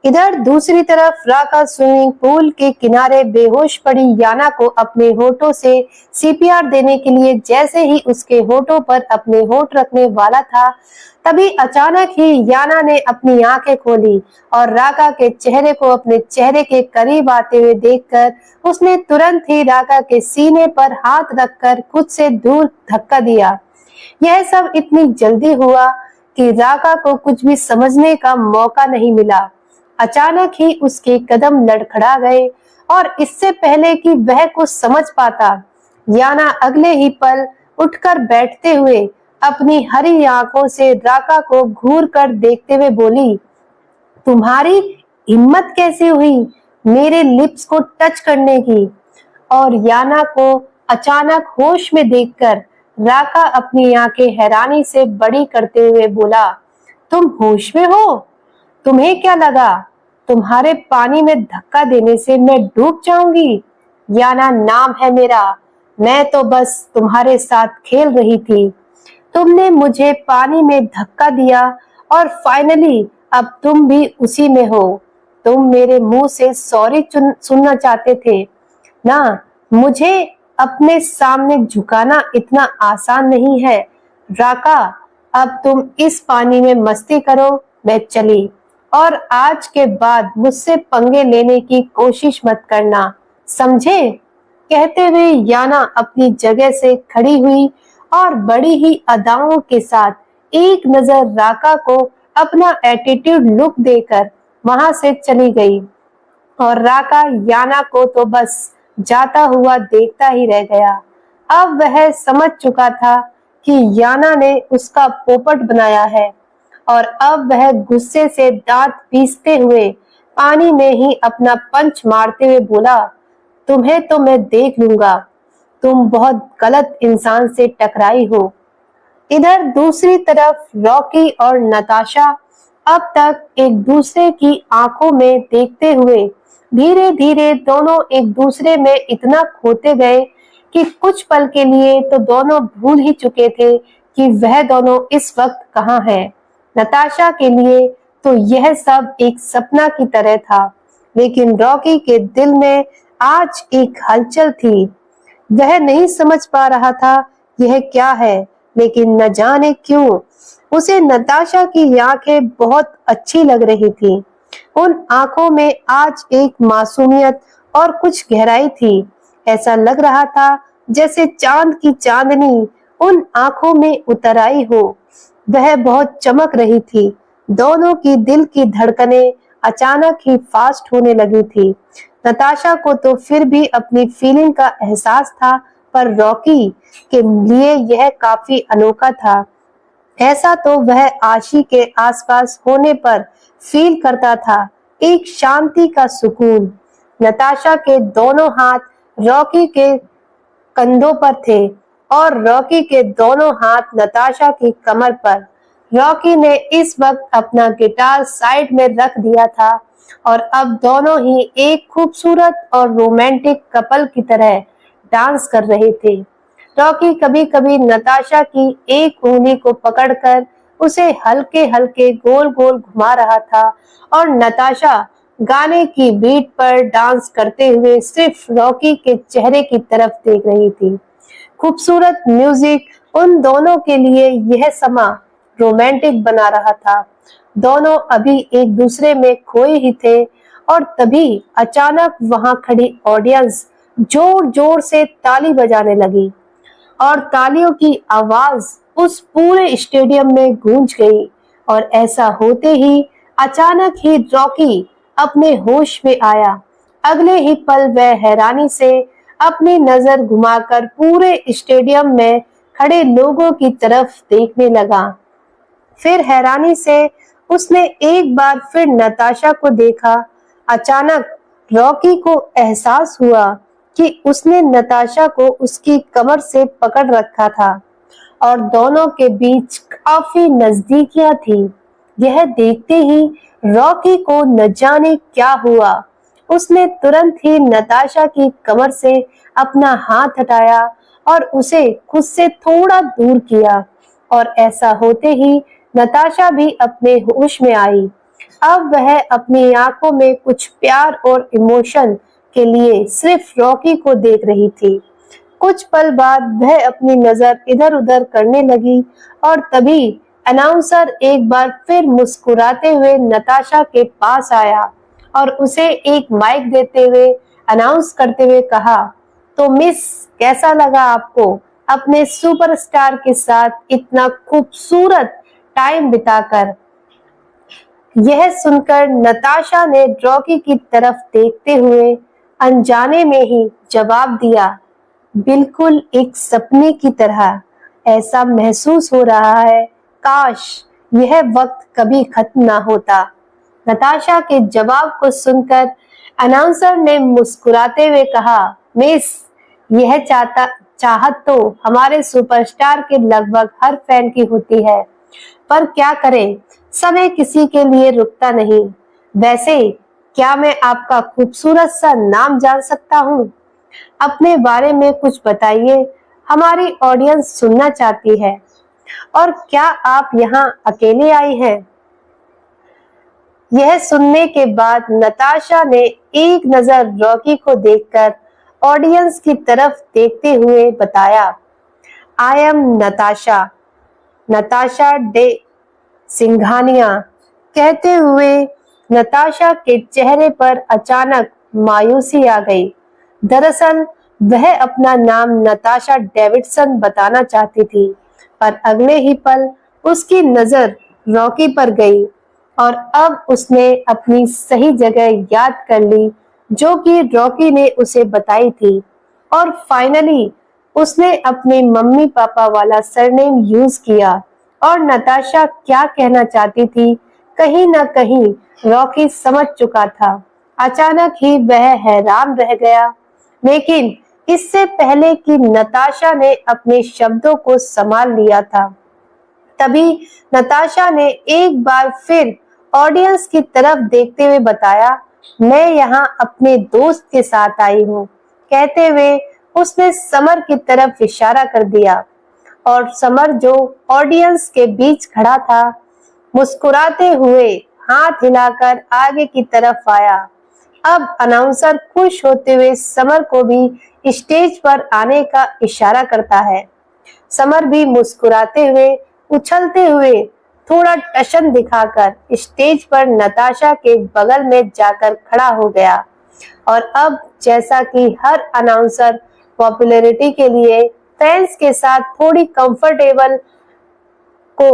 इधर दूसरी तरफ राका स्विमिंग पूल के किनारे बेहोश पड़ी याना को अपने होठों से सीपीआर देने के लिए जैसे ही उसके होठों पर अपने होठ रखने वाला था, तभी अचानक ही याना ने अपनी आंखें खोली और राका के चेहरे को अपने चेहरे के करीब आते हुए देखकर उसने तुरंत ही राका के सीने पर हाथ रखकर खुद से दूर धक्का दिया। यह सब इतनी जल्दी हुआ कि राका को कुछ भी समझने का मौका नहीं मिला। अचानक ही उसके कदम लड़खड़ा गए और इससे पहले कि वह कुछ समझ पाता, याना अगले ही पल उठकर बैठते हुए अपनी हरी आंखों से राका को घूर कर देखते हुए बोली, तुम्हारी हिम्मत कैसे हुई मेरे लिप्स को टच करने की? और याना को अचानक होश में देखकर राका अपनी आंखें हैरानी से बड़ी करते हुए बोला, तुम होश में हो? तुम्हें क्या लगा तुम्हारे पानी में धक्का देने से मैं डूब जाऊंगी? याना नाम है मेरा, मैं तो बस तुम्हारे साथ खेल रही थी। तुमने मुझे पानी में धक्का दिया और फाइनली अब तुम भी उसी में हो। तुम मेरे मुंह से सॉरी सुनना चाहते थे ना? मुझे अपने सामने झुकाना इतना आसान नहीं है। राका, अब तुम इस पानी में मस्ती करो, मैं चली। और आज के बाद मुझसे पंगे लेने की कोशिश मत करना, समझे? कहते हुए याना अपनी जगह से खड़ी हुई और बड़ी ही अदाओं के साथ एक नजर राका को अपना एटीट्यूड लुक देकर वहां से चली गई। और राका याना को तो बस जाता हुआ देखता ही रह गया। अब वह समझ चुका था कि याना ने उसका पोपट बनाया है और अब वह गुस्से से दांत पीसते हुए पानी में ही अपना पंच मारते हुए बोला, तुम्हें तो मैं देख लूंगा, तुम बहुत गलत इंसान से टकराई हो। इधर दूसरी तरफ रॉकी और नताशा अब तक एक दूसरे की आंखों में देखते हुए धीरे धीरे दोनों एक दूसरे में इतना खोते गए कि कुछ पल के लिए तो दोनों भूल ही चुके थे कि वह दोनों इस वक्त कहाँ हैं। नताशा के लिए तो यह सब एक सपना की तरह था, लेकिन रॉकी के दिल में आज एक हलचल थी। वह नहीं समझ पा रहा था यह क्या है, लेकिन न जाने क्यों उसे नताशा की आंखें बहुत अच्छी लग रही थी। उन आंखों में आज एक मासूमियत और कुछ गहराई थी। ऐसा लग रहा था जैसे चांद की चांदनी उन आंखों में उतर आई हो। वह बहुत चमक रही थी। दोनों की दिल की धड़कनें अचानक ही फास्ट होने लगी थी। नताशा को तो फिर भी अपनी फीलिंग का एहसास था, पर रॉकी के लिए यह काफी अनोखा था। ऐसा तो वह आशी के आसपास होने पर फील करता था, एक शांति का सुकून। नताशा के दोनों हाथ रॉकी के कंधों पर थे और रॉकी के दोनों हाथ नताशा की कमर पर। रॉकी ने इस वक्त अपना गिटार साइड में रख दिया था और अब दोनों ही एक खूबसूरत और रोमांटिक कपल की तरह डांस कर रहे थे। रॉकी कभी कभी नताशा की एक उंगली को पकड़कर उसे हल्के हल्के गोल गोल घुमा रहा था और नताशा गाने की बीट पर डांस करते हुए सिर्फ रॉकी के चेहरे की तरफ देख रही थी। खूबसूरत म्यूजिक उन दोनों के लिए यह समा रोमांटिक बना रहा था। दोनों अभी एक दूसरे में खोए ही थे और तभी अचानक वहां खड़ी ऑडियंस जोर जोर से ताली बजाने लगी और तालियों की आवाज उस पूरे स्टेडियम में गूंज गई। और ऐसा होते ही अचानक ही रॉकी अपने होश में आया। अगले ही पल वह हैरानी से अपनी नजर घुमाकर पूरे स्टेडियम में खड़े लोगों की तरफ देखने लगा। फिर हैरानी से उसने एक बार फिर नताशा को देखा। अचानक रॉकी को एहसास हुआ कि उसने नताशा को उसकी कमर से पकड़ रखा था और दोनों के बीच काफी नजदीकियां थी। यह देखते ही रॉकी को न जाने क्या हुआ। उसने तुरंत ही नताशा की कमर से अपना हाथ हटाया और उसे खुद से थोड़ा दूर किया और ऐसा होते ही नताशा भी अपने होश में आई। अब वह अपनी आंखों में कुछ प्यार और इमोशन के लिए सिर्फ रॉकी को देख रही थी। कुछ पल बाद वह अपनी नजर इधर उधर करने लगी और तभी अनाउंसर एक बार फिर मुस्कुराते हुए नताशा के पास आया और उसे एक माइक देते हुए अनाउंस करते हुए कहा, तो मिस, कैसा लगा आपको अपने सुपरस्टार के साथ इतना खूबसूरत टाइम बिताकर? यह सुनकर नताशा ने रॉकी की तरफ देखते हुए अनजाने में ही जवाब दिया, बिल्कुल एक सपने की तरह। ऐसा महसूस हो रहा है काश यह वक्त कभी खत्म ना होता। नताशा के जवाब को सुनकर अनाउंसर ने मुस्कुराते हुए कहा, मिस, यह चाहत तो हमारे सुपरस्टार के लगभग हर फैन की होती है, पर क्या करें, समय किसी के लिए रुकता नहीं। वैसे क्या मैं आपका खूबसूरत सा नाम जान सकता हूँ? अपने बारे में कुछ बताइए, हमारी ऑडियंस सुनना चाहती है। और क्या आप यहाँ अकेले आई हैं? यह सुनने के बाद नताशा ने एक नजर रॉकी को देखकर ऑडियंस की तरफ देखते हुए बताया, I am Natasha, Natasha day Singhania. कहते हुए नताशा के चेहरे पर अचानक मायूसी आ गई। दरअसल वह अपना नाम नताशा डेविडसन बताना चाहती थी, पर अगले ही पल उसकी नजर रॉकी पर गई और अब उसने अपनी सही जगह याद कर ली जो कि रॉकी ने उसे बताई थी। और फाइनली उसने अपने मम्मी पापा वाला सरनेम यूज किया और नताशा क्या कहना चाहती थी कहीं ना कहीं रॉकी समझ चुका था। अचानक ही वह हैरान रह गया, लेकिन इससे पहले कि नताशा ने अपने शब्दों को संभाल लिया था, तभी नताशा ने एक बार फिर ऑडियंस की तरफ देखते हुए बताया, मैं यहाँ अपने दोस्त के साथ आई हूँ। कहते हुए उसने समर की तरफ इशारा कर दिया और समर जो ऑडियंस के बीच खड़ा था, मुस्कुराते हुए हाथ हिलाकर आगे की तरफ आया। अब अनाउंसर खुश होते हुए समर को भी स्टेज पर आने का इशारा करता है। समर भी मुस्कुराते हुए, उछलते हुए, थोड़ा टशन दिखाकर स्टेज पर नताशा के बगल में जाकर खड़ा हो गया। और अब जैसा कि हर अनाउंसर पॉपुलैरिटी के लिए फैंस के साथ थोड़ी कंफर्टेबल को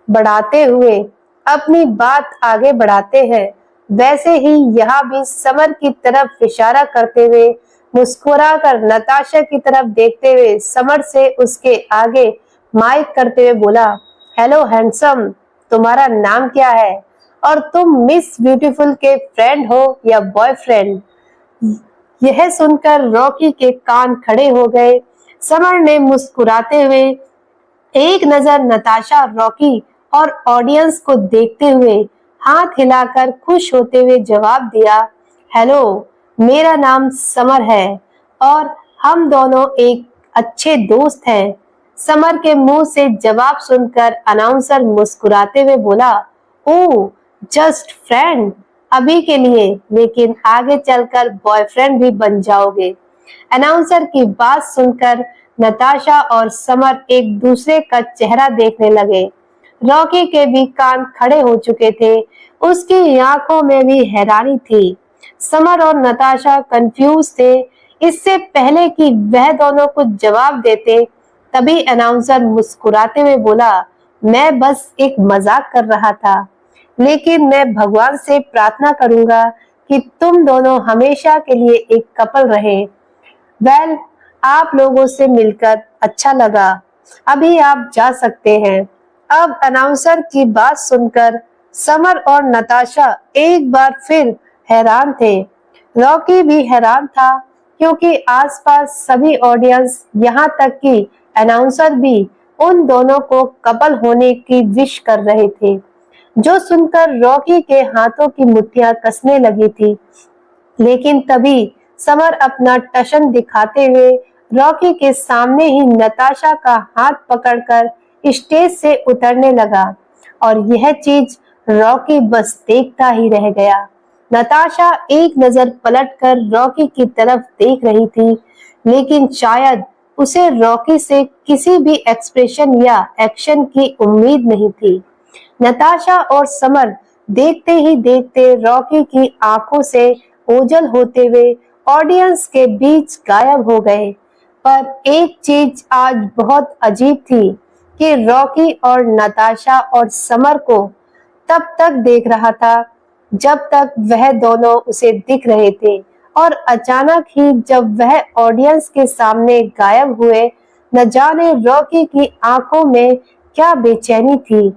बढ़ाते हुए अपनी बात आगे बढ़ाते हैं, वैसे ही यहाँ भी समर की तरफ इशारा करते हुए मुस्कुराकर नताशा की तरफ देखते हुए समर से उसके आगे माइक करते हुए बोला, हेलो हैंडसम, तुम्हारा नाम क्या है और तुम मिस ब्यूटीफुल के फ्रेंड हो या बॉयफ्रेंड? यह सुनकर रॉकी के कान खड़े हो गए। समर ने मुस्कुराते हुए एक नजर नताशा, रॉकी और ऑडियंस को देखते हुए हाथ हिलाकर खुश होते हुए जवाब दिया, हेलो, मेरा नाम समर है और हम दोनों एक अच्छे दोस्त हैं। समर के मुंह से जवाब सुनकर अनाउंसर मुस्कुराते हुए बोला, ओह, जस्ट फ्रेंड अभी के लिए, लेकिन आगे चलकर बॉयफ्रेंड भी बन जाओगे। अनाउंसर की बात सुनकर नताशा और समर एक दूसरे का चेहरा देखने लगे। रॉकी के भी कान खड़े हो चुके थे, उसकी आंखों में भी हैरानी थी। समर और नताशा कंफ्यूज थे। इससे पहले कि वह दोनों कुछ जवाब देते, तभी अनाउंसर मुस्कुराते हुए बोला, मैं बस एक मजाक कर रहा था, लेकिन मैं भगवान से प्रार्थना करूंगा कि तुम दोनों हमेशा के लिए एक कपल रहे। वेल, आप लोगों से मिलकर अच्छा लगा, अभी आप जा सकते हैं। अब अनाउंसर की बात सुनकर समर और नताशा एक बार फिर हैरान थे। रॉकी भी हैरान था क्योंकि आसपास सभी ऑडियंस, यहाँ तक कि अनाउंसर भी उन दोनों को कपल होने की विश कर रहे थे, जो सुनकर रॉकी के हाथों की मुट्ठियां कसने लगी थी। लेकिन तभी समर अपना टशन दिखाते हुए रॉकी के सामने ही नताशा का हाथ पकड़कर स्टेज से उतरने लगा और यह चीज रॉकी बस देखता ही रह गया। नताशा एक नजर पलटकर रॉकी की तरफ देख रही थी, लेकिन शायद उसे रॉकी से किसी भी एक्सप्रेशन या एक्शन की उम्मीद नहीं थी। नताशा और समर देखते ही देखते रॉकी की आंखों से ओझल होते हुए ऑडियंस के बीच गायब हो गए। पर एक चीज आज बहुत अजीब थी कि रॉकी और नताशा और समर को तब तक देख रहा था जब तक वह दोनों उसे दिख रहे थे, और अचानक ही जब वह ऑडियंस के सामने गायब हुए, न जाने रॉकी की आंखों में क्या बेचैनी थी।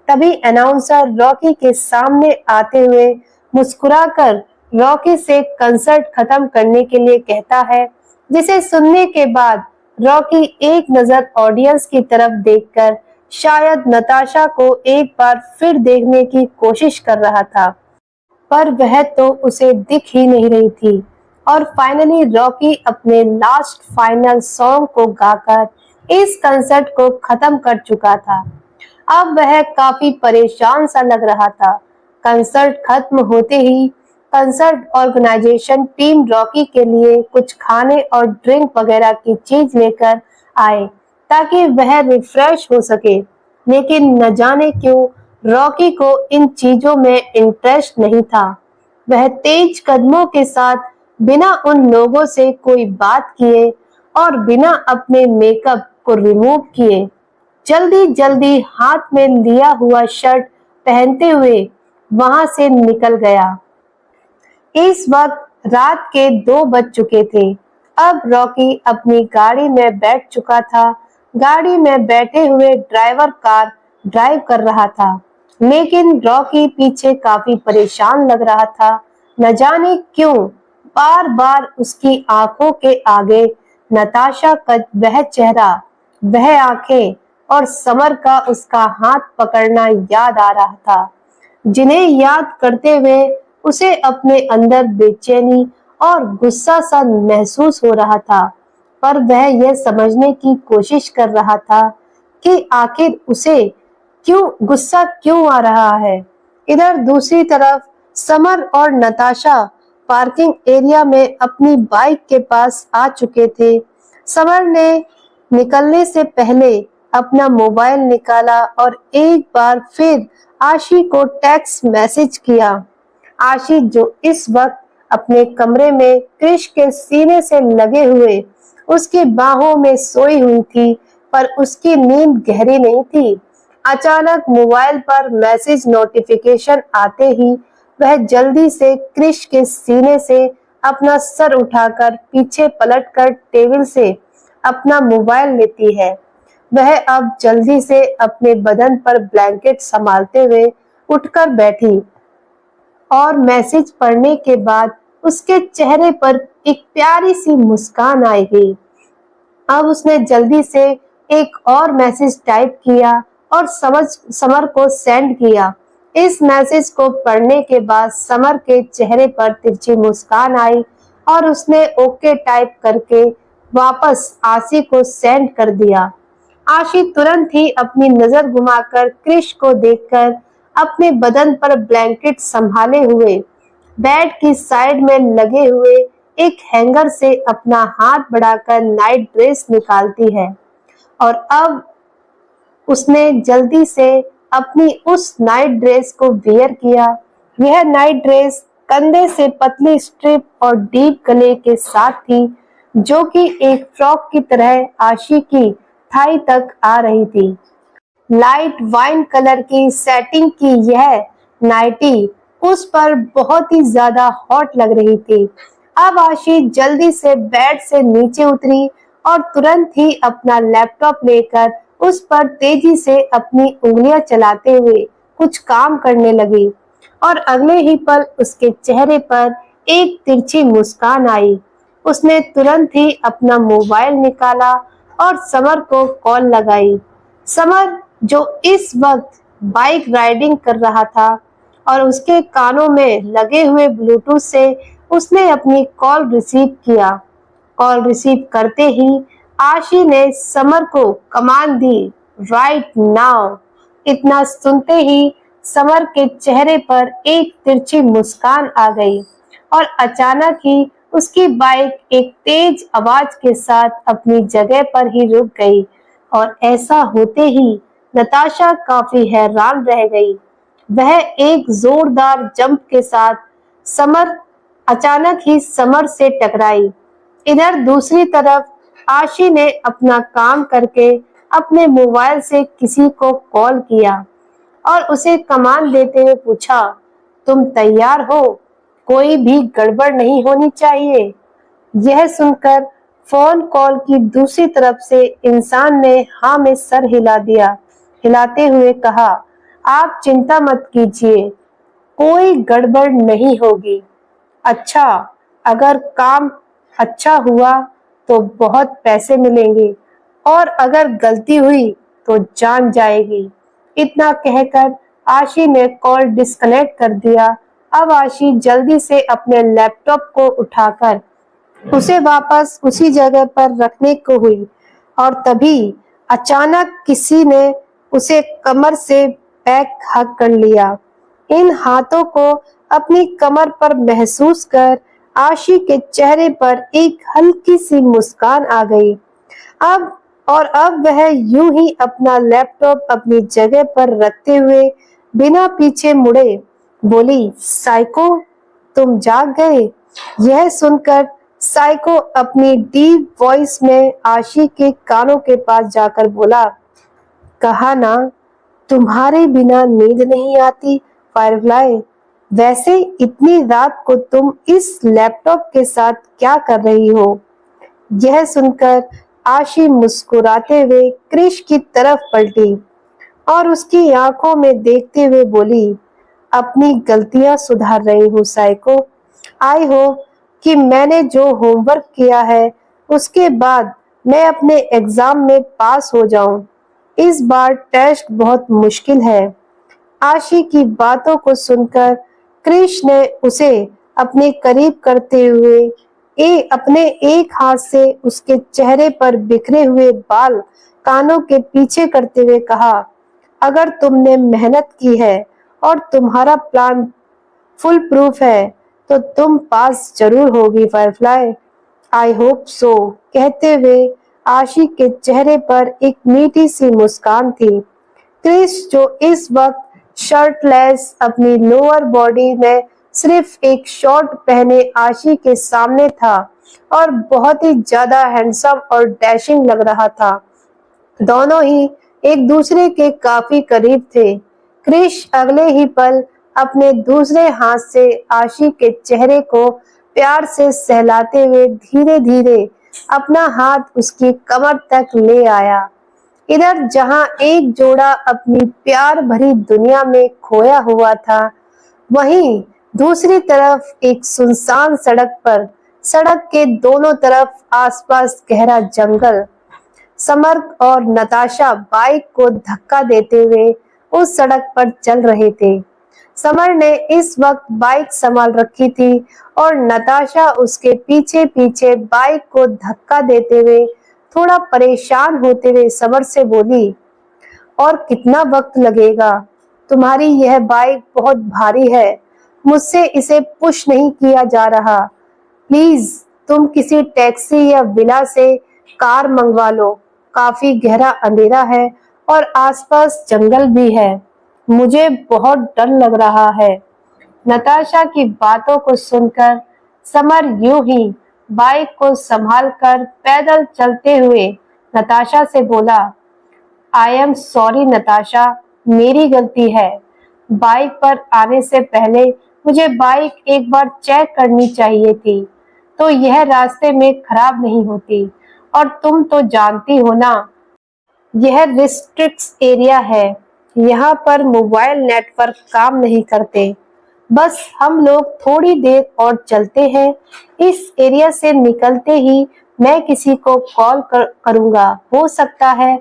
तभी अनाउंसर रॉकी के सामने आते हुए मुस्कुराकर रॉकी से कंसर्ट खत्म करने के लिए कहता है, जिसे सुनने के बाद रॉकी एक नजर ऑडियंस की तरफ देखकर शायद नताशा को एक बार फिर देखने की कोशिश कर रहा था, पर वह तो उसे दिख ही नहीं रही थी। और फाइनली रॉकी अपने लास्ट फाइनल सॉन्ग को गाकर इस कंसर्ट को खत्म कर चुका था। अब वह काफी परेशान सा लग रहा था। कंसर्ट खत्म होते ही कंसर्ट ऑर्गेनाइजेशन टीम रॉकी के लिए कुछ खाने और ड्रिंक वगैरह की चीज लेकर आए ताकि वह रिफ्रेश हो सके, लेकिन न जाने क्यों रॉकी को इन चीजों में इंटरेस्ट नहीं था। वह तेज कदमों के साथ बिना उन लोगों से कोई बात किए और बिना अपने मेकअप को रिमूव किए जल्दी जल्दी हाथ में लिया हुआ शर्ट पहनते हुए वहां से निकल गया। इस वक्त रात के 2 बज चुके थे। अब रॉकी अपनी गाड़ी में बैठ चुका था। गाड़ी में बैठे हुए ड्राइवर कार ड्राइव कर रहा था, लेकिन रॉकी पीछे काफी परेशान लग रहा था। न जाने क्यों बार बार उसकी आंखों के आगे नताशा का वह चेहरा, वह आंखें और समर का उसका हाथ पकड़ना याद आ रहा था, जिन्हें याद करते हुए उसे अपने अंदर बेचैनी और गुस्सा सा महसूस हो रहा था। पर वह यह समझने की कोशिश कर रहा था कि आखिर उसे गुस्सा क्यों आ रहा है। इधर दूसरी तरफ समर और नताशा पार्किंग एरिया में अपनी बाइक के पास आ चुके थे। समर ने निकलने से पहले अपना मोबाइल निकाला और एक बार फिर आशी को टेक्स्ट मैसेज किया। आशी जो इस वक्त अपने कमरे में क्रिश के सीने से लगे हुए उसकी बाहों में सोई हुई थी, पर उसकी नींद गहरी नहीं थी। अचानक मोबाइल पर मैसेज नोटिफिकेशन आते ही वह जल्दी से क्रिश के सीने से अपना सर उठाकर पीछे पलटकर टेबल से अपना मोबाइल लेती है। वह अब जल्दी से अपने बदन पर ब्लैंकेट संभालते हुए उठकर बैठी और मैसेज पढ़ने के बाद उसके चेहरे पर एक प्यारी सी मुस्कान आएगी। अब उसने जल्दी से एक और मैसेज टाइप किया और समर को सेंड किया। इस मैसेज को पढ़ने के बाद समर के चेहरे पर तिरछी मुस्कान आई और उसने ओके टाइप करके वापस आशी को सेंड कर दिया। आशी तुरंत ही अपनी नजर घुमाकर क्रिश को देखकर अपने बदन पर ब्लैंकेट संभाले हुए बेड की साइड में लगे हुए एक हैंगर से अपना हाथ बढ़ाकर नाइट ड्रेस निकालती है, और अब उसने जल्दी से अपनी उस नाइट ड्रेस को वियर किया। यह नाइट ड्रेस कंधे से पतली स्ट्रिप और डीप गले के साथ थी, जो कि एक फ्रॉक की तरह आशी की थाई तक आ रही थी। लाइट वाइन कलर की सेटिंग की यह नाइटी उस पर बहुत ही ज्यादा हॉट लग रही थी। अब आशी जल्दी से बेड से नीचे उतरी और तुरंत ही अपना लैपटॉप लेकर उस पर तेजी से अपनी उंगलियां चलाते हुए कुछ काम करने लगी, और अगले ही पल उसके चेहरे पर एक तिरछी मुस्कान आई। उसने तुरंत ही अपना मोबाइल निकाला और समर को कॉल लगाई। समर जो इस वक्त बाइक राइडिंग कर रहा था और उसके कानों में लगे हुए ब्लूटूथ से उसने अपनी कॉल रिसीव किया। कॉल रिसीव करते ही आशी ने समर को कमांड दी, राइट नाउ। इतना सुनते ही समर के चेहरे पर एक तिरछी मुस्कान आ गई और अचानक ही उसकी बाइक एक तेज आवाज के साथ अपनी जगह पर ही रुक गई और ऐसा होते ही नताशा काफी हैरान रह गई। वह एक जोरदार जंप के साथ समर अचानक ही समर से टकराई। इधर दूसरी तरफ आशी ने अपना काम करके अपने मोबाइल से किसी को कॉल किया और उसे कमान देते हुए पूछा, तुम तैयार हो? कोई भी गड़बड़ नहीं होनी चाहिए। यह सुनकर फोन कॉल की दूसरी तरफ से इंसान ने हाँ में सर हिला दिया। हिलाते हुए कहा, आप चिंता मत कीजिए, कोई गड़बड़ नहीं होगी। अच्छा, अगर काम अच्छा हुआ तो बहुत पैसे मिलेंगे और अगर गलती हुई तो जान जाएगी। इतना कहकर आशी ने कॉल डिस्कनेक्ट कर दिया। अब आशी जल्दी से अपने लैपटॉप को उठाकर उसे वापस उसी जगह पर रखने को हुई और तभी अचानक किसी ने उसे कमर से बैक हग कर लिया। इन हाथों को अपनी कमर पर महसूस कर आशी के चेहरे पर एक हल्की सी मुस्कान आ गई। अब वह यूं ही अपना लैपटॉप अपनी जगह पर रखते हुए बिना पीछे मुड़े बोली, साइको, तुम जाग गए? यह सुनकर साइको अपनी डीप वॉइस में आशी के कानों के पास जाकर बोला, कहा ना तुम्हारे बिना नींद नहीं आती फायरफ्लाई। वैसे इतनी रात को तुम इस लैपटॉप के साथ क्या कर रही हो? यह सुनकर आशी मुस्कुराते हुए क्रिश की तरफ पलटी और उसकी आंखों में देखते हुए बोली, अपनी गलतियां सुधार रही हूँ साइको। आई हो कि मैंने जो होमवर्क किया है उसके बाद मैं अपने एग्जाम में पास हो जाऊं। इस बार टेस्ट बहुत मुश्किल है। आशी की बातों को सुनकर क्रिश ने उसे अपने करीब करते हुए अपने एक हाथ से उसके चेहरे पर बिखरे हुए बाल कानों के पीछे करते हुए कहा, अगर तुमने मेहनत की है और तुम्हारा प्लान फुल प्रूफ है तो तुम पास जरूर होगी फायरफ्लाई। I hope so. कहते हुए आशी के चेहरे पर एक मीठी सी मुस्कान थी। क्रिस जो इस वक्त शर्टलेस अपनी लोअर बॉडी में सिर्फ एक शॉर्ट पहने आशी के सामने था और बहुत ही ज्यादा हैंडसम और डैशिंग लग रहा था। दोनों ही एक दूसरे के काफी करीब थे। क्रिश अगले ही पल अपने दूसरे हाथ से आशी के चेहरे को प्यार से सहलाते हुए धीरे धीरे अपना हाथ उसकी कमर तक ले आया। इधर जहां एक जोड़ा अपनी प्यार भरी दुनिया में खोया हुआ था, वहीं दूसरी तरफ एक सुनसान सड़क पर सड़क के दोनों तरफ आसपास गहरा जंगल। समर और नताशा बाइक को धक्का देते हुए उस सड़क पर चल रहे थे। समर ने इस वक्त बाइक संभाल रखी थी और नताशा उसके पीछे पीछे बाइक को धक्का देते हुए थोड़ा परेशान होते हुए समर से बोली, और कितना वक्त लगेगा? तुम्हारी यह बाइक बहुत भारी है, मुझसे इसे पुश नहीं किया जा रहा। प्लीज तुम किसी टैक्सी या विला से कार मंगवा लो। काफी गहरा अंधेरा है और आसपास जंगल भी है। मुझे बहुत डर लग रहा है। नताशा की बातों को सुनकर समर यूं ही बाइक को संभालकर पैदल चलते हुए नताशा से बोला, आई एम सॉरी नताशा, मेरी गलती है। बाइक पर आने से पहले मुझे बाइक एक बार चेक करनी चाहिए थी, तो यह रास्ते में खराब नहीं होती। और तुम तो जानती हो ना, यह रिस्ट्रिक्ट एरिया है, यहाँ पर मोबाइल नेटवर्क काम नहीं करते। बस हम लोग थोड़ी देर और चलते हैं। इस एरिया से निकलते ही मैं किसी को कॉल करूँगा। हो सकता है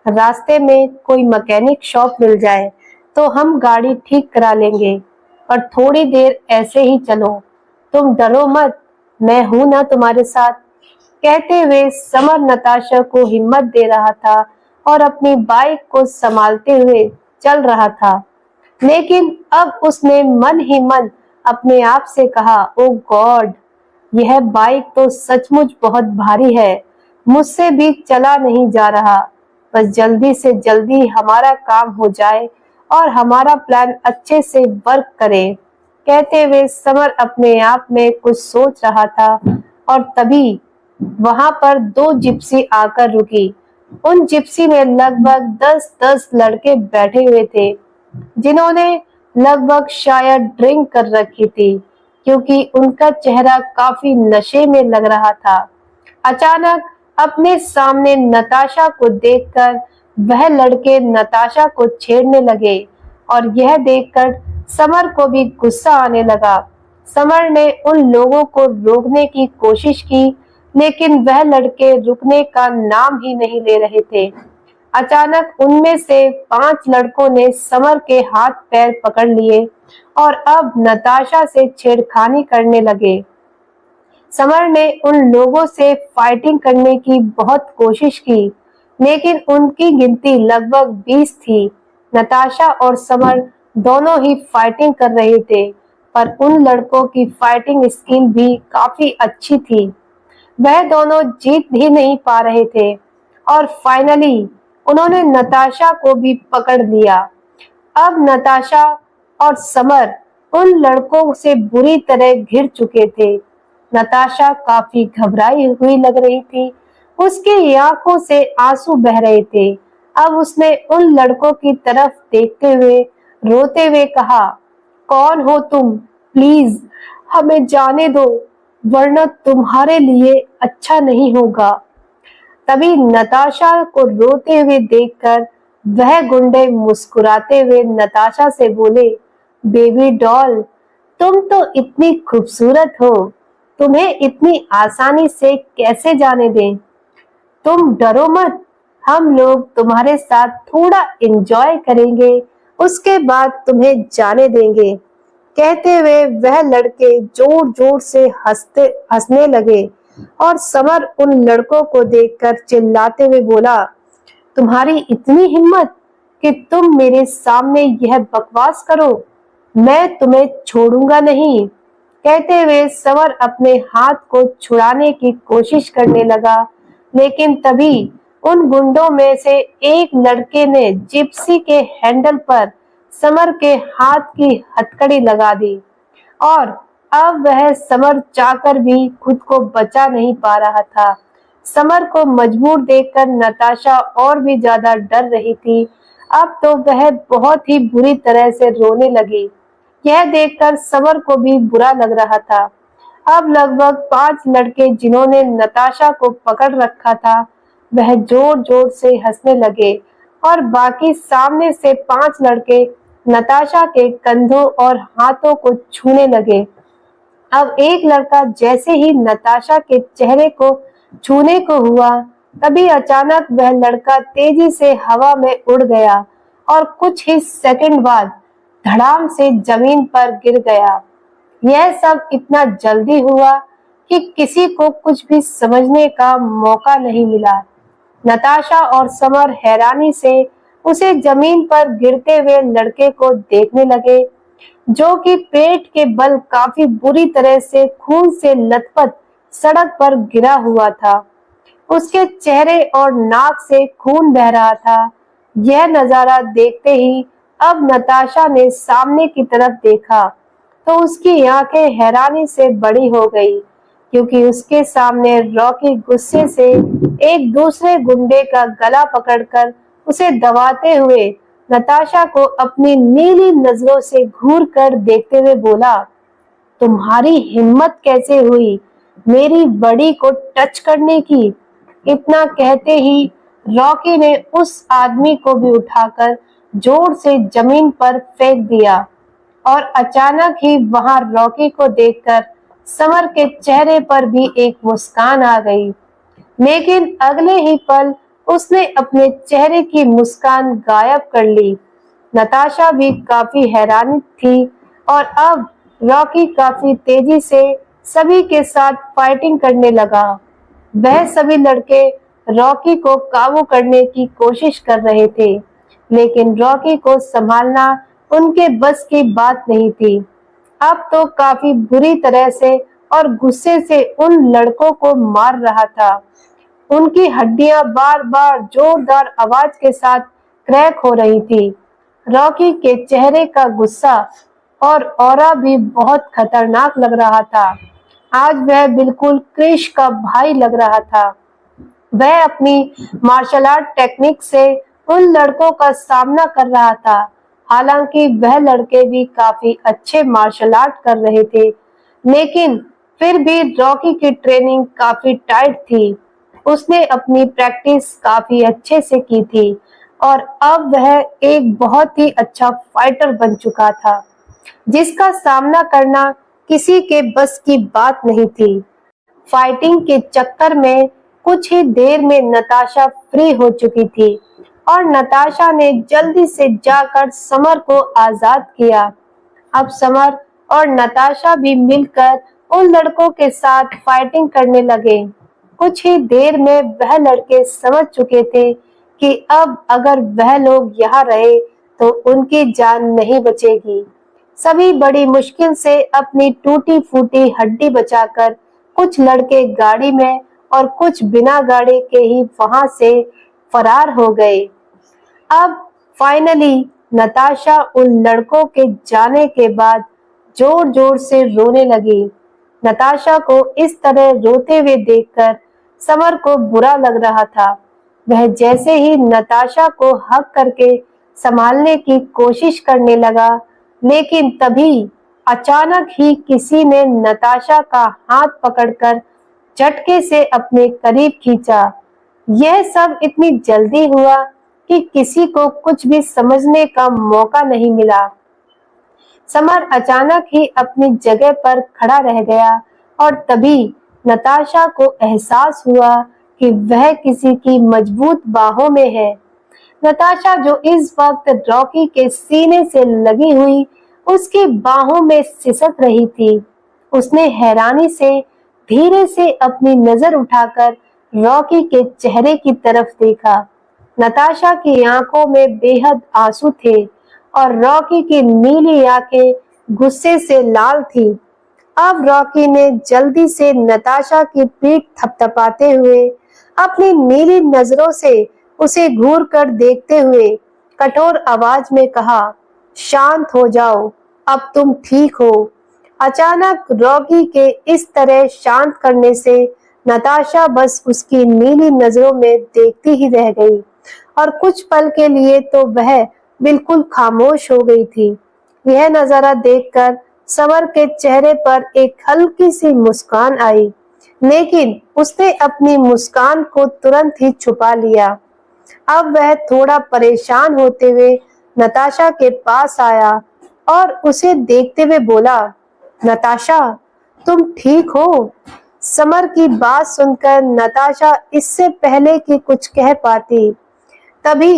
रास्ते में कोई मैकेनिक शॉप मिल जाए तो हम गाड़ी ठीक करा लेंगे। और थोड़ी देर ऐसे ही चलो, तुम डरो मत, मैं हूं ना तुम्हारे साथ। कहते हुए समर नताशा को हिम्मत दे रहा था और अपनी बाइक को संभालते हुए चल रहा था। लेकिन अब उसने मन ही मन अपने आप से कहा, ओ गॉड, यह बाइक तो सचमुच बहुत भारी है, मुझसे भी चला नहीं जा रहा। बस जल्दी से जल्दी हमारा काम हो जाए और हमारा प्लान अच्छे से वर्क करे। कहते हुए समर अपने आप में कुछ सोच रहा था और तभी वहां पर दो जिप्सी आकर रुकी। उन जिप्सी में लगभग 10-10 लड़के बैठे हुए थे, जिन्होंने लगभग शायद ड्रिंक कर रखी थी, क्योंकि उनका चेहरा काफी नशे में लग रहा था। अचानक अपने सामने नताशा को देखकर वह लड़के नताशा को छेड़ने लगे और यह देखकर समर को भी गुस्सा आने लगा। समर ने उन लोगों को रोकने की कोशिश की, लेकिन वह लड़के रुकने का नाम ही नहीं ले रहे थे। अचानक उनमें से 5 लड़कों ने समर के हाथ पैर पकड़ लिए और अब नताशा से छेड़खानी करने लगे। समर ने उन लोगों से फाइटिंग करने की बहुत कोशिश की, लेकिन उनकी गिनती लगभग 20 थी। नताशा और समर दोनों ही फाइटिंग कर रहे थे, पर उन लड़कों की फाइटिंग स्किल भी काफी अच्छी थी। वह दोनों जीत ही नहीं पा रहे थे और फाइनली उन्होंने नताशा को भी पकड़ लिया। अब नताशा और समर उन लड़कों से बुरी तरह घिर चुके थे। नताशा काफी घबराई हुई लग रही थी, उसकी आंखों से आंसू बह रहे थे। अब उसने उन लड़कों की तरफ देखते हुए रोते हुए कहा, कौन हो तुम? प्लीज हमें जाने दो, वरना तुम्हारे लिए अच्छा नहीं होगा। तभी नताशा को रोते हुए देखकर वह गुंडे मुस्कुराते हुए नताशा से बोले, बेबी डॉल, तुम तो इतनी खूबसूरत हो, तुम्हें इतनी आसानी से कैसे जाने दें? तुम डरो मत, हम लोग तुम्हारे साथ थोड़ा एंजॉय करेंगे, उसके बाद तुम्हें जाने देंगे। कहते हुए वह लड़के जोर जोर से हंसने लगे और समर उन लड़कों को देखकर चिल्लाते हुए बोला, तुम्हारी इतनी हिम्मत कि तुम मेरे सामने यह बकवास करो, मैं तुम्हें छोड़ूंगा नहीं। कहते हुए समर अपने हाथ को छुड़ाने की कोशिश करने लगा, लेकिन तभी उन गुंडों में से एक लड़के ने जिप्सी के हैंडल पर समर के हाथ की हथकड़ी लगा दी और अब वह समर चाहकर भी खुद को बचा नहीं पा रहा था। समर को मजबूर देखकर नताशा और भी ज्यादा डर रही थी। अब तो वह बहुत ही बुरी तरह से रोने लगी। यह देखकर समर को भी बुरा लग रहा था। अब लगभग 5 लड़के जिन्होंने नताशा को पकड़ रखा था, वह जोर जोर से हंसने लगे और बाकी सामने से 5 लड़के नताशा के कंधों और हाथों को छूने लगे। अब एक लड़का जैसे ही नताशा के चेहरे को छूने को हुआ, तभी अचानक वह लड़का तेजी से हवा में उड़ गया और कुछ ही सेकंड बाद धड़ाम से जमीन पर गिर गया। यह सब इतना जल्दी हुआ कि किसी को कुछ भी समझने का मौका नहीं मिला। नताशा और समर हैरानी से उसे जमीन पर गिरते हुए लड़के को देखने लगे, जो कि पेट के बल काफी बुरी तरह से खून से लथपथ सड़क पर गिरा हुआ था। उसके चेहरे और नाक से खून बह रहा था। यह नजारा देखते ही अब नताशा ने सामने की तरफ देखा तो उसकी आंखें हैरानी से बड़ी हो गई, क्योंकि उसके सामने रॉकी गुस्से से एक दूसरे गुंडे का गला पकड़कर उसे दबाते हुए नताशा को अपनी नीली नजरों से घूर कर देखते हुए बोला, तुम्हारी हिम्मत कैसे हुई मेरी बड़ी को टच करने की? इतना कहते ही रॉकी ने उस आदमी को भी उठाकर जोर से जमीन पर फेंक दिया और अचानक ही वहां रॉकी को देखकर समर के चेहरे पर भी एक मुस्कान आ गई, लेकिन अगले ही पल उसने अपने चेहरे की मुस्कान गायब कर ली। नताशा भी काफी हैरान थी और अब रॉकी काफी तेजी से सभी के साथ फाइटिंग करने लगा। वह सभी लड़के रॉकी को काबू करने की कोशिश कर रहे थे, लेकिन रॉकी को संभालना उनके बस की बात नहीं थी। अब तो काफी बुरी तरह से और गुस्से से उन लड़कों को मार रहा था। उनकी हड्डियां बार बार जोरदार आवाज के साथ क्रैक हो रही थी। रॉकी के चेहरे का गुस्सा और ऑरा भी बहुत खतरनाक लग रहा था। आज वह बिल्कुल क्रिश का भाई लग रहा था। वह अपनी मार्शल आर्ट टेक्निक से उन लड़कों का सामना कर रहा था। हालांकि वह लड़के भी काफी अच्छे मार्शल आर्ट कर रहे थे, लेकिन फिर भी रॉकी की ट्रेनिंग काफी टाइट थी। उसने अपनी प्रैक्टिस काफी अच्छे से की थी और अब वह एक बहुत ही अच्छा फाइटर बन चुका था, जिसका सामना करना किसी के बस की बात नहीं थी। फाइटिंग के चक्कर में कुछ ही देर में नताशा फ्री हो चुकी थी और नताशा ने जल्दी से जाकर समर को आजाद किया। अब समर और नताशा भी मिलकर उन लड़कों के साथ फाइटिंग करने लगे। कुछ ही देर में वह लड़के समझ चुके थे कि अब अगर वह लोग यहाँ रहे तो उनकी जान नहीं बचेगी। सभी बड़ी मुश्किल से अपनी टूटी फूटी हड्डी बचाकर कुछ लड़के गाड़ी में और कुछ बिना गाड़ी के ही वहां से फरार हो गए। अब फाइनली नताशा उन लड़कों के जाने के बाद जोर जोर से रोने लगी। नताशा को इस तरह रोते हुए देखकर समर को बुरा लग रहा था। वह जैसे ही नताशा को हक करके संभालने की कोशिश करने लगा, लेकिन तभी अचानक ही किसी ने नताशा का हाथ पकड़कर झटके से अपने करीब खींचा। यह सब इतनी जल्दी हुआ कि किसी को कुछ भी समझने का मौका नहीं मिला। समर अचानक ही अपनी जगह पर खड़ा रह गया और तभी नताशा को एहसास हुआ कि वह किसी की मजबूत बाहों में है। नताशा जो इस वक्त रॉकी के सीने से लगी हुई उसकी बाहों में सिसक रही थी, उसने हैरानी से धीरे से अपनी नजर उठाकर रॉकी के चेहरे की तरफ देखा। नताशा की आंखों में बेहद आंसू थे और रॉकी की नीली आंखें गुस्से से लाल थी। अब रॉकी ने जल्दी से नताशा की पीठ थपथपाते हुए अपनी नीली नजरों से उसे घूर कर देखते हुए कठोर आवाज में कहा, शांत हो जाओ, अब तुम ठीक हो। अचानक रॉकी के इस तरह शांत करने से नताशा बस उसकी नीली नजरों में देखती ही रह गई और कुछ पल के लिए तो वह बिल्कुल खामोश हो गई थी। यह नजारा देखकर समर के चेहरे पर एक हल्की सी मुस्कान आई, लेकिन उसने अपनी मुस्कान को तुरंत ही छुपा लिया। अब वह थोड़ा परेशान होते हुए नताशा के पास आया और उसे देखते हुए बोला, नताशा, तुम ठीक हो? समर की बात सुनकर नताशा इससे पहले कि कुछ कह पाती, तभी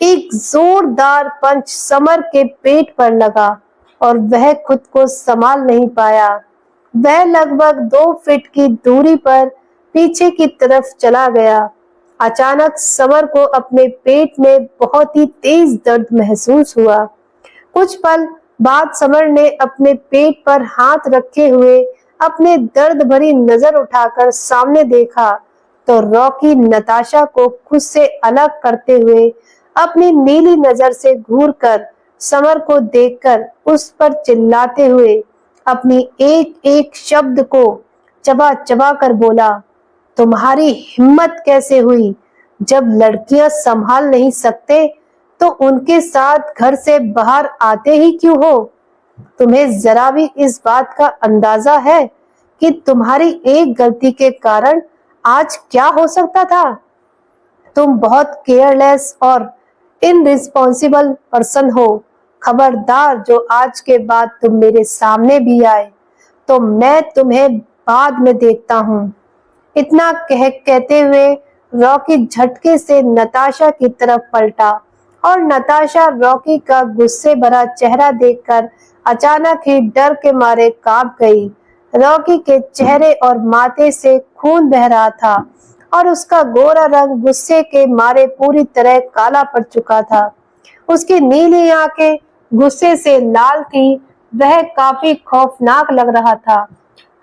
एक जोरदार पंच समर के पेट पर लगा और वह खुद को संभाल नहीं पाया। वह लगभग 2 फीट की दूरी पर पीछे की तरफ चला गया। अचानक समर को अपने पेट में बहुत ही तेज दर्द महसूस हुआ। कुछ पल बाद समर ने अपने पेट पर हाथ रखे हुए अपने दर्द भरी नजर उठाकर सामने देखा तो रॉकी नताशा को खुद से अलग करते हुए अपनी नीली नजर से घूरकर समर को देखकर उस पर चिल्लाते हुए अपनी एक एक शब्द को चबा चबा कर बोला, तुम्हारी हिम्मत कैसे हुई? जब लड़कियां संभाल नहीं सकते तो उनके साथ घर से बाहर आते ही क्यों हो? तुम्हें जरा भी इस बात का अंदाजा है कि तुम्हारी एक गलती के कारण आज क्या हो सकता था? तुम बहुत केयरलेस और इनरिस्पॉन्सिबल पर्सन हो। खबरदार, जो आज के बाद तुम मेरे सामने भी आए तो मैं तुम्हें बाद में देखता हूँ। इतना कहते हुए रॉकी झटके से नताशा की तरफ पलटा और नताशा रॉकी का गुस्से भरा चेहरा देखकर अचानक ही डर के मारे कांप गई। रॉकी के चेहरे और माथे से खून बह रहा था और उसका गोरा रंग गुस्से के मारे पूरी तरह काला पड़ चुका था। उसकी नीली आंखें गुस्से से लाल थी। वह काफी खौफनाक लग रहा था।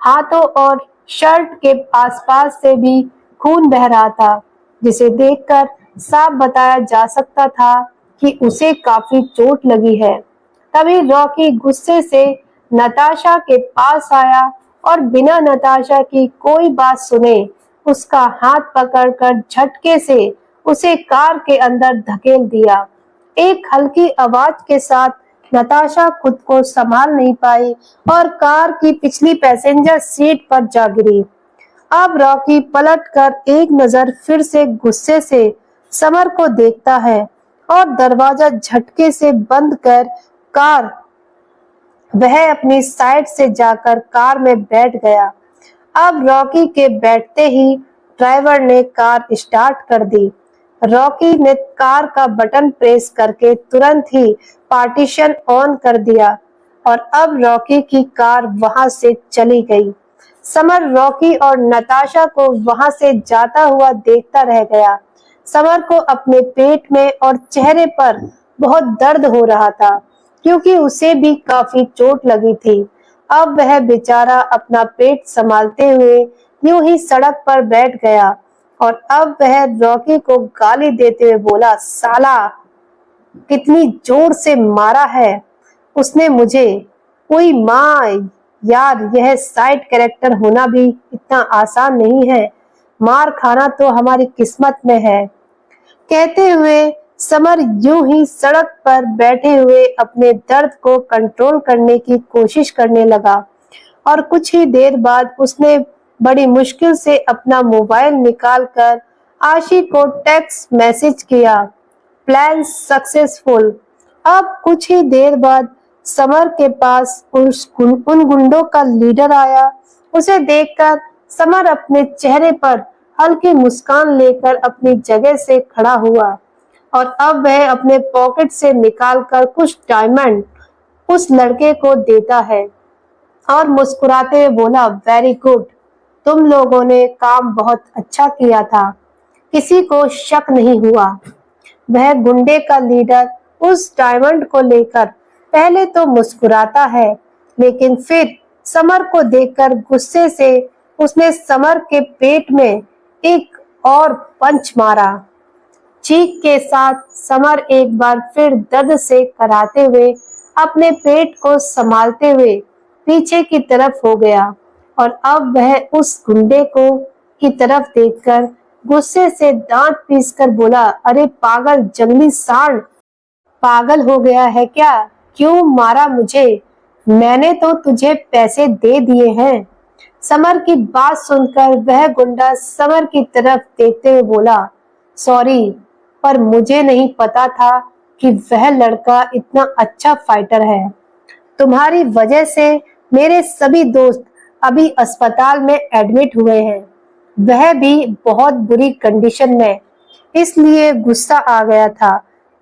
हाथों और शर्ट के आसपास से भी खून बह रहा था, जिसे देखकर साफ बताया जा सकता था कि उसे काफी चोट लगी है। तभी रॉकी गुस्से से नताशा के पास आया और बिना नताशा की कोई बात सुने उसका हाथ पकड़कर झटके से उसे कार के अंदर धकेल दिया। एक हल्की आवाज के साथ नताशा खुद को संभाल नहीं पाई और कार की पिछली पैसेंजर सीट पर जा गिरी। अब रॉकी पलटकर एक नजर फिर से गुस्से से समर को देखता है और दरवाजा झटके से बंद कर कार वह अपनी साइड से जाकर कार में बैठ गया। अब रॉकी के बैठते ही ड्राइवर ने कार स्टार्ट कर दी। रॉकी ने कार का बटन प्रेस करके तुरंत ही पार्टीशन ऑन कर दिया और अब रॉकी की कार वहां से चली गई। समर रॉकी और नताशा को वहां से जाता हुआ देखता रह गया। समर को अपने पेट में और चेहरे पर बहुत दर्द हो रहा था, क्योंकि उसे भी काफी चोट लगी थी। अब वह बेचारा अपना पेट संभालते हुए यूं ही सड़क पर बैठ गया और अब वह रॉकी को गाली देते हुए बोला, साला कितनी जोर से मारा है उसने मुझे। ओए माँ, यार यह साइड कैरेक्टर होना भी इतना आसान नहीं है। मार खाना तो हमारी किस्मत में है। कहते हुए समर यूं ही सड़क पर बैठे हुए अपने दर्द को कंट्रोल करने की कोशिश करने लगा और कुछ ही देर बाद उसने बड़ी मुश्किल से अपना मोबाइल निकालकर आशी को टेक्स्ट मैसेज किया, प्लान सक्सेसफुल। अब कुछ ही देर बाद समर के पास उन गुंडों का लीडर आया। उसे देखकर समर अपने चेहरे पर हल्की मुस्कान लेकर अपनी जगह से खड़ा हुआ और अब वह अपने पॉकेट से निकालकर कुछ डायमंड उस लड़के को देता है और मुस्कुराते हुए बोला, वेरी गुड, तुम लोगों ने काम बहुत अच्छा किया था। किसी को शक नहीं हुआ। वह गुंडे का लीडर उस डायमंड को लेकर पहले तो मुस्कुराता है, लेकिन फिर समर को देखकर गुस्से से उसने समर के पेट में एक और पंच मारा। चीख के साथ समर एक बार फिर दर्द से कराते हुए अपने पेट को संभालते हुए पीछे की तरफ हो गया और अब वह उस गुंडे को की तरफ देखकर गुस्से से दांत पीसकर बोला, अरे पागल जंगली सांड, पागल हो गया है क्या? क्यों मारा मुझे? मैंने तो तुझे पैसे दे दिए हैं। समर की बात सुनकर वह गुंडा समर की तरफ देखते हुए बोला, सॉरी, पर मुझे नहीं पता था कि वह लड़का इतना अच्छा फाइटर है। तुम्हारी वजह से मेरे सभी दोस्त अभी अस्पताल में एडमिट हुए हैं, वह भी बहुत बुरी कंडीशन में, इसलिए गुस्सा आ गया था।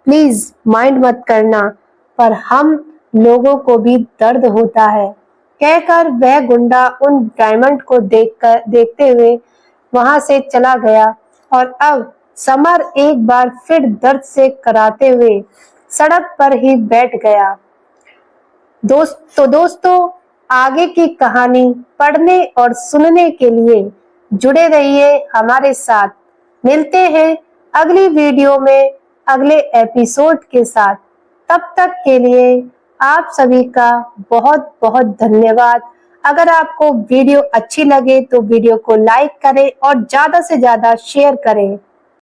प्लीज माइंड मत करना, पर हम लोगों को भी दर्द होता है। कहकर वह गुंडा उन डायमंड को देखते हुए वहां से चला गया और अब समर एक बार फिर दर्द से कराते हुए सड़क पर ही बैठ गया। दोस्तों आगे की कहानी पढ़ने और सुनने के लिए जुड़े रहिए हमारे साथ। मिलते हैं अगली वीडियो में अगले एपिसोड के साथ। तब तक के लिए आप सभी का बहुत बहुत धन्यवाद। अगर आपको वीडियो अच्छी लगे तो वीडियो को लाइक करें और ज्यादा से ज्यादा शेयर करें।